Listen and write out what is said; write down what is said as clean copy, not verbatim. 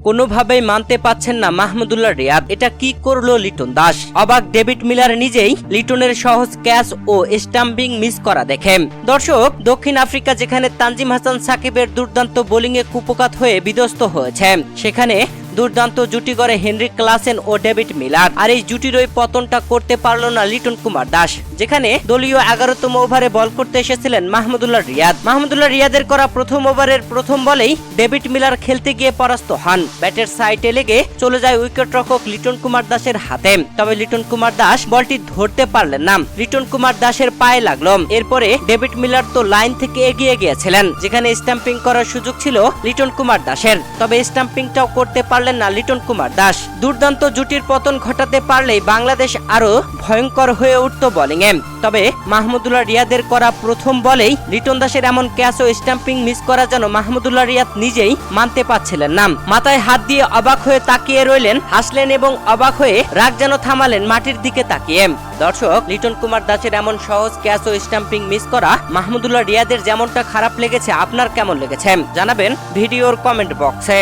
কোনোভাবেই মানতে পাচ্ছেন না মাহমুদুল্লাহ রিয়াদ। এটা কি করলো লিটন দাস? অবাক ডেভিড মিলার নিজেই লিটনের সহজ ক্যাচ ও স্টাম্পিং মিস করা দেখে। দর্শক, দক্ষিণ আফ্রিকা যেখানে তানজিম হাসান সাকিবের দুর্দান্ত বোলিংয়ে কুপোকাত হয়ে বিধ্বস্ত হয়েছে, সেখানে দুর্দান্ত জুটি গড়ে হেনরিক ক্লাসেন ও ডেভিড মিলার। আর এই জুটির ওই পতনটা করতে পারল না লিটন কুমার দাস, যেখানে দলীয় 11তম ওভারে বল করতে এসেছিলেন মাহমুদুল্লাহ রিয়াদ। মাহমুদুল্লাহ রিয়াদের করা প্রথম ওভারের প্রথম বলেই ডেভিড মিলার খেলতে গিয়ে পরাস্ত হন। ব্যাটের সাইডে লেগে চলে যায় উইকেট রক্ষক লিটন কুমার দাসের হাতে। তবে লিটন কুমার দাস বলটি ধরতে পারলেন না, লিটন কুমার দাসের পায়ে লাগলো। এরপরে ডেভিড মিলার তো লাইন থেকে এগিয়ে গিয়েছিলেন, যেখানে স্টাম্পিং করার সুযোগ ছিল লিটন কুমার দাসের। তবে স্টাম্পিংটাও করতে পারলেন না লিটন কুমার দাস। দুর্দান্ত জুটির পতন ঘটাতে পারলেই বাংলাদেশ আরো ভয়ঙ্কর হয়ে উঠত বোলিংয়ে। তবে মাহমুদুল্লাহ রিয়াদের করা প্রথম বলেই লিটন দাসের এমন ক্যাচ ও স্টাম্পিং মিস করা যেন মাহমুদুল্লাহ রিয়াদ নিজেই মানতে পারছিলেন না। মাথায় হাত দিয়ে অবাক হয়ে তাকিয়ে রইলেন, হাসলেন এবং অবাক হয়ে রাগ যেন থামালেন মাটির দিকে তাকিয়ে। দর্শক, লিটন কুমার দাসের এমন সহজ ক্যাচ ও স্টাম্পিং মিস করা মাহমুদুল্লাহ রিয়াদের যেমনটা খারাপ লেগেছে, আপনার কেমন লেগেছে জানাবেন ভিডিওর কমেন্ট বক্সে।